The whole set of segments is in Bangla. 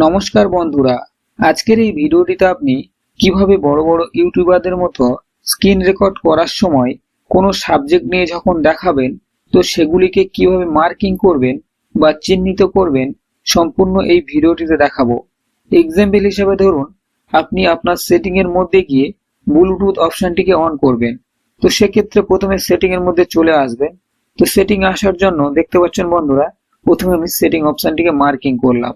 নমস্কার বন্ধুরা, আজকের এই ভিডিওটিতে আপনি কিভাবে বড় বড় ইউটিউবারদের মতো স্ক্রিন রেকর্ড করার সময় কোনো সাবজেক্ট নিয়ে যখন দেখাবেন তো সেগুলিকে কিভাবে মার্কিং করবেন বা চিহ্নিত করবেন সম্পূর্ণ এই ভিডিওটিতে দেখাবো। এক্সাম্পল হিসেবে ধরুন আপনি আপনার সেটিং এর মধ্যে গিয়ে ব্লুটুথ অপশনটিকে অন করবেন। তো সেক্ষেত্রে প্রথমে সেটিং এর মধ্যে চলে আসবেন। তো সেটিং আসার জন্য দেখতে পাচ্ছেন বন্ধুরা, প্রথমে আমি সেটিং অপশনটিকে মার্কিং করলাম,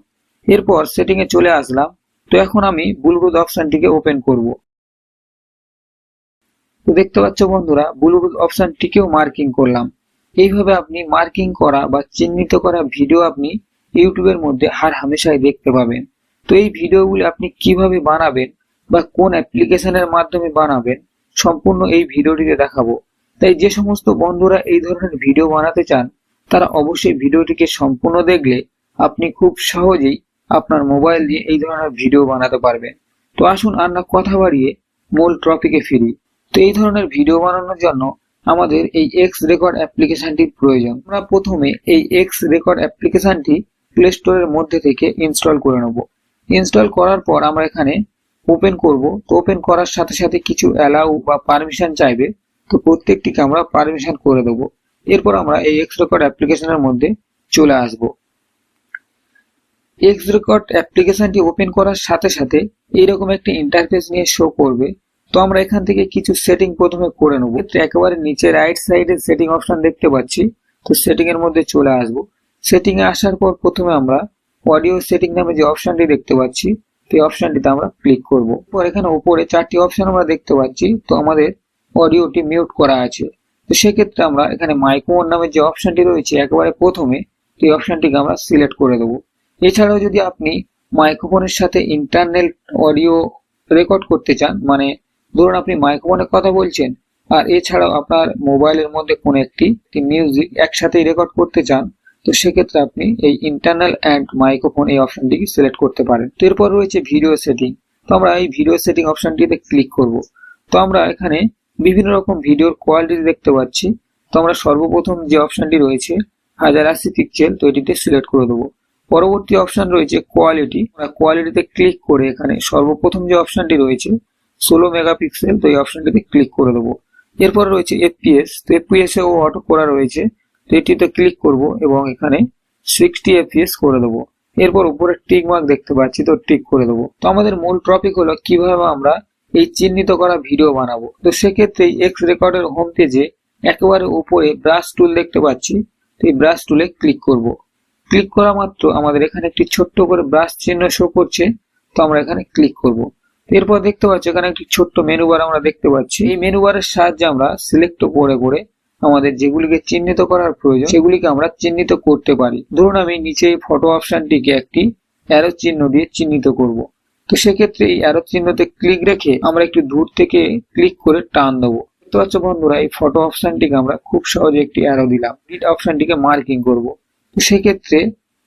এরপর সেটিং এ চলে আসলাম। তো এখন আমি ব্লুটুথ অপশনটিকে ওপেন করব। তো দেখতে পাচ্ছ বন্ধুরা, ব্লুটুথ অপশনটিকেও মার্কিং করলাম। এইভাবে আপনি মার্কিং করা বা চিহ্নিত করা ভিডিও আপনি ইউটিউবের মধ্যে হার হামেশাই দেখতে পাবেন। তো এই ভিডিওগুলি আপনি কিভাবে বানাবেন বা কোন অ্যাপ্লিকেশনের মাধ্যমে বানাবেন সম্পূর্ণ এই ভিডিওটিতে দেখাবো। তাই যে সমস্ত বন্ধুরা এই ধরনের ভিডিও বানাতে চান তারা অবশ্যই ভিডিওটিকে সম্পূর্ণ দেখলে আপনি খুব সহজেই আপনার মোবাইল দিয়ে এই ধরনের ভিডিও বানাতে পারবেন। তো আসুন আর না কথা বাড়িয়ে মূল টপিকে ফিরি। তো এই ধরনের ভিডিও বানানোর জন্য আমাদের এই এক্স রেকর্ড অ্যাপ্লিকেশনটির প্রয়োজন। আমরা প্রথমে এই এক্স রেকর্ড অ্যাপ্লিকেশনটি প্লে স্টোরের মধ্যে থেকে ইনস্টল করে নেব। ইনস্টল করার পর আমরা এখানে ওপেন করব। তো ওপেন করার সাথে সাথে কিছু অ্যালাউ বা পারমিশন চাইবে, তো প্রত্যেকটিকে আমরা পারমিশন করে দেবো। এরপর আমরা এই এক্স রেকর্ড অ্যাপ্লিকেশনের মধ্যে চলে আসব। এক্স রেকর্ড অ্যাপ্লিকেশনটি ওপেন করার সাথে সাথে এইরকম একটি ইন্টারফেস নিয়ে শো করবে। তো আমরা এখান থেকে কিছু সেটিং প্রথমে করে নেব। একেবারে নিচে রাইট সাইডে সেটিং অপশন দেখতে পাচ্ছি। তো সেটিং এর মধ্যে চলে আসব। সেটিং এ আসার পর প্রথমে আমরা অডিও সেটিং নামে যে অপশনটি দেখতে পাচ্ছি সেই অপশনটিতে আমরা ক্লিক করব। পর এখানে উপরে চারটি অপশন আমরা দেখতে পাচ্ছি। তো আমাদের অডিওটি মিউট করা আছে। তো সেক্ষেত্রে আমরা এখানে মাইক্রোফোন নামে যে অপশনটি রয়েছে একেবারে প্রথমে এই অপশনটিকে আমরা সিলেক্ট করে দেবো। এছাড়াও যদি আপনি মাইক্রোফোনের সাথে ইন্টারনাল অডিও রেকর্ড করতে চান, মানে ধরুন আপনি মাইক্রোফোনে কথা বলছেন আর এছাড়াও আপনার মোবাইলের মধ্যে কোনো একটি মিউজিক একসাথেই রেকর্ড করতে চান, তো সেক্ষেত্রে আপনি এই ইন্টারনাল অ্যান্ড মাইক্রোফোন এই অপশনটিকে সিলেক্ট করতে পারেন। তো এরপর রয়েছে ভিডিও সেটিং। তো আমরা এই ভিডিও সেটিং অপশনটিতে ক্লিক করব। তো আমরা এখানে বিভিন্ন রকম ভিডিওর কোয়ালিটি দেখতে পাচ্ছি। তো আমরা সর্বপ্রথম যে অপশনটি রয়েছে 1080 পিক্সেল, তো এটিতে সিলেক্ট করে দেবো। পরবর্তী অপশন রয়েছে কোয়ালিটি। আমরা কোয়ালিটিতে ক্লিক করে এখানে সর্বপ্রথম যে অপশনটি রয়েছে 16 মেগাপিক্সেল, তো এই অপশনটিতে ক্লিক করে দেবো। এরপর রয়েছে এফপিএস। তো এফপিএস এও অটো করা রয়েছে, তো এটিতে ক্লিক করব এবং এখানে 60 এফপিএস করে দেবো। এরপর উপরে টিক মার্ক দেখতে পাচ্ছি, তো টিক করে দেবো। তো আমাদের মূল টপিক হলো কিভাবে আমরা এই চিহ্নিত করা ভিডিও বানাবো। তো সেক্ষেত্রে এক্স রেকর্ডের হোম পেজে একেবারে উপরে ব্রাশ টুল দেখতে পাচ্ছি। তো এই ব্রাশ টুলে ক্লিক করব। ক্লিক করা মাত্র আমাদের এখানে একটি ছোট্ট করে ব্রাশ চিহ্ন শো করছে। তো আমরা এখানে ক্লিক করব। এরপর দেখতে পাচ্ছি এখানে একটি ছোট্ট মেনু বার আমরা দেখতে পাচ্ছি। এই মেনু বারের সাহায্যে আমরা সিলেক্ট করে করে আমাদের যেগুলিকে চিহ্নিত করার প্রয়োজন সেগুলিকে আমরা চিহ্নিত করতে পারি। ধরুন আমি নিচে ফটো অপশনটিকে একটি অ্যারো চিহ্ন দিয়ে চিহ্নিত করব। তো সেক্ষেত্রে এই অ্যারো চিহ্নতে ক্লিক রেখে আমরা একটু দূর থেকে ক্লিক করে টান দেবো। দেখতে পাচ্ছ বন্ধুরা, এই ফটো অপশনটিকে আমরা খুব সহজে একটি অ্যারো দিলাম। এই অপশনটিকে মার্কিং করব। তো সেক্ষেত্রে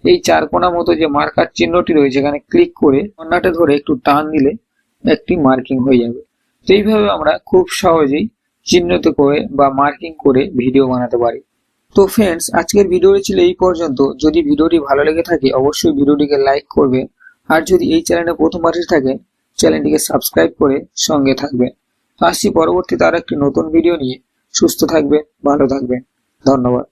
এই চার কোণা মতো যে মার্কার চিহ্নটি রয়েছে এখানে ক্লিক করে কর্নারটা ধরে একটু টান দিলে একটি মার্কিং হয়ে যাবে। তো এইভাবে আমরা খুব সহজেই চিহ্নিত করে বা মার্কিং করে ভিডিও বানাতে পারি। তো ফ্রেন্ডস, আজকের ভিডিওটি ছিল এই পর্যন্ত। যদি ভিডিওটি ভালো লেগে থাকে অবশ্যই ভিডিওটিকে লাইক করবেন, আর যদি এই চ্যানেলে প্রথমবার এসে থাকেন চ্যানেলটিকে সাবস্ক্রাইব করে সঙ্গে থাকবেন। আসছি পরবর্তীতে আর একটি নতুন ভিডিও নিয়ে। সুস্থ থাকবেন, ভালো থাকবেন, ধন্যবাদ।